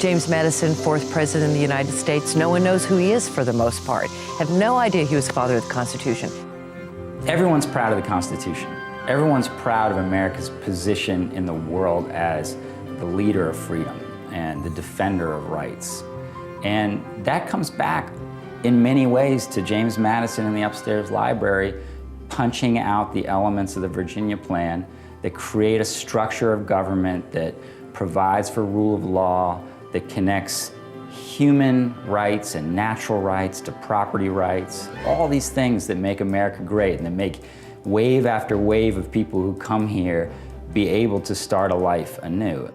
James Madison, fourth President of the United States. No one knows who he is for the most part. Have no idea he was the father of the Constitution. Everyone's proud of the Constitution. Everyone's proud of America's position in the world as the leader of freedom and the defender of rights. And that comes back in many ways to James Madison in the upstairs library, punching out the elements of the Virginia Plan that create a structure of government that provides for rule of law, that connects human rights and natural rights to property rights, all these things that make America great and that make wave after wave of people who come here be able to start a life anew.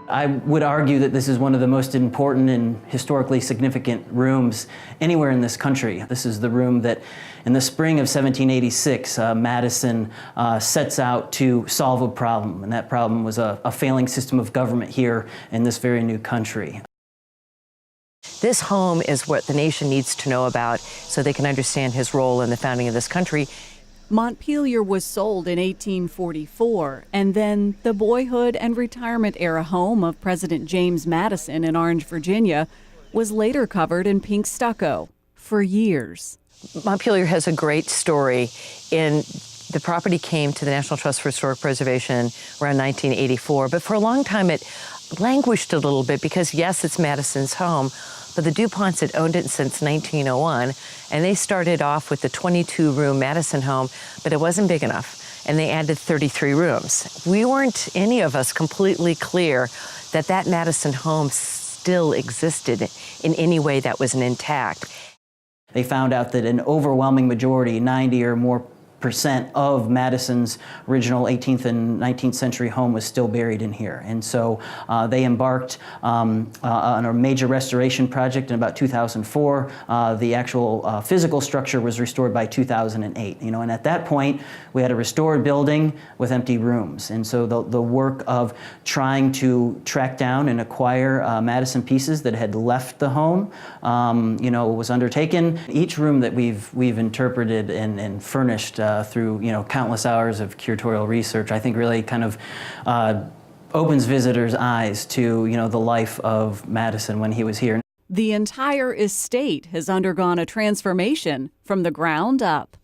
I would argue that this is one of the most important and historically significant rooms anywhere in this country. This is the room that in the spring of 1786, Madison sets out to solve a problem, and that problem was a failing system of government here in this very new country. This home is what the nation needs to know about so they can understand his role in the founding of this country. Montpelier was sold in 1844, and then the boyhood and retirement era home of President James Madison in Orange, Virginia, was later covered in pink stucco for years. Montpelier has a great story. The property came to the National Trust for Historic Preservation around 1984, but for a long time it languished a little bit because, yes, it's Madison's home, but the DuPonts had owned it since 1901, and they started off with the 22-room Madison home, but it wasn't big enough, and they added 33 rooms. We weren't, any of us, completely clear that that Madison home still existed in any way that was intact. They found out that an overwhelming majority, 90 or more % of Madison's original 18th and 19th century home was still buried in here. And so they embarked on a major restoration project in about 2004. The actual physical structure was restored by 2008. And at that point, we had a restored building with empty rooms. And so the work of trying to track down and acquire Madison pieces that had left the home, was undertaken. Each room that we've interpreted and furnished through countless hours of curatorial research, I think really kind of opens visitors' eyes to the life of Madison when he was here. The entire estate has undergone a transformation from the ground up.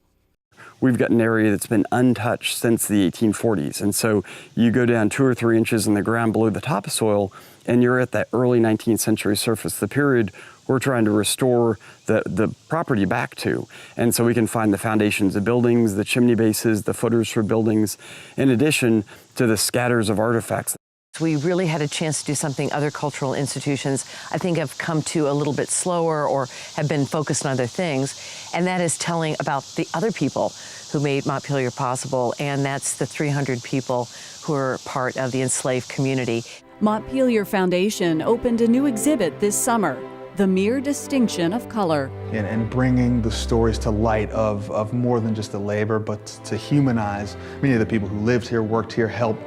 We've got an area that's been untouched since the 1840s, and so you go down 2 or 3 inches in the ground below the topsoil, and you're at that early 19th century surface, the period we're trying to restore the property back to. And so we can find the foundations of buildings, the chimney bases, the footers for buildings, in addition to the scatters of artifacts. We really had a chance to do something other cultural institutions, I think, have come to a little bit slower or have been focused on other things, and that is telling about the other people who made Montpelier possible, and that's the 300 people who are part of the enslaved community. Montpelier Foundation opened a new exhibit this summer, The Mere Distinction of Color. And bringing the stories to light of more than just the labor, but to humanize many of the people who lived here, worked here, helped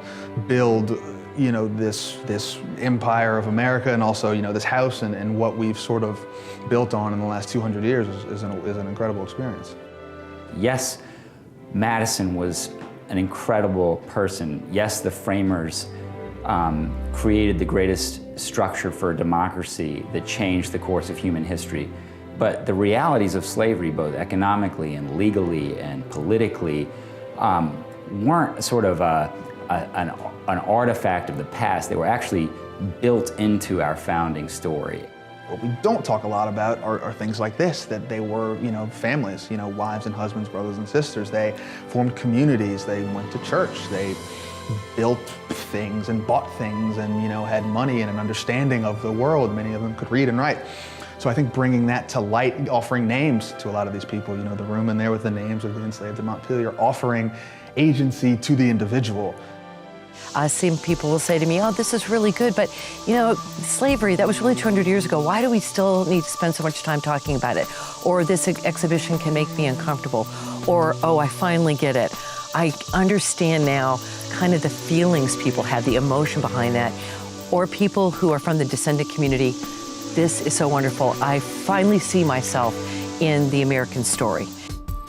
build this empire of America, and also this house and what we've sort of built on in the last 200 years is an incredible experience. Yes, Madison was an incredible person. Yes, the framers created the greatest structure for democracy that changed the course of human history. But the realities of slavery, both economically and legally and politically, weren't sort of an artifact of the past. They were actually built into our founding story. What we don't talk a lot about are things like this, that they were, families, wives and husbands, brothers and sisters. They formed communities, they went to church, they built things and bought things and, had money and an understanding of the world. Many of them could read and write. So I think bringing that to light, offering names to a lot of these people, the room in there with the names of the enslaved in Montpelier, offering agency to the individual. Some people will say to me, oh, this is really good, but slavery, that was really 200 years ago. Why do we still need to spend so much time talking about it? Or this exhibition can make me uncomfortable. Or, oh, I finally get it. I understand now kind of the feelings people had, the emotion behind that. Or people who are from the descendant community, this is so wonderful. I finally see myself in the American story.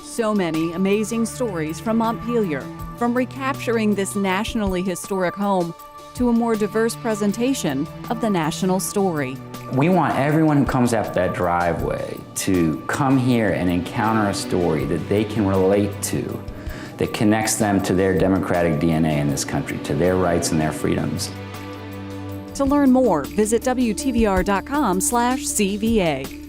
So many amazing stories from Montpelier, from recapturing this nationally historic home to a more diverse presentation of the national story. We want everyone who comes up that driveway to come here and encounter a story that they can relate to, that connects them to their democratic DNA in this country, to their rights and their freedoms. To learn more, visit WTVR.com/SeeVA.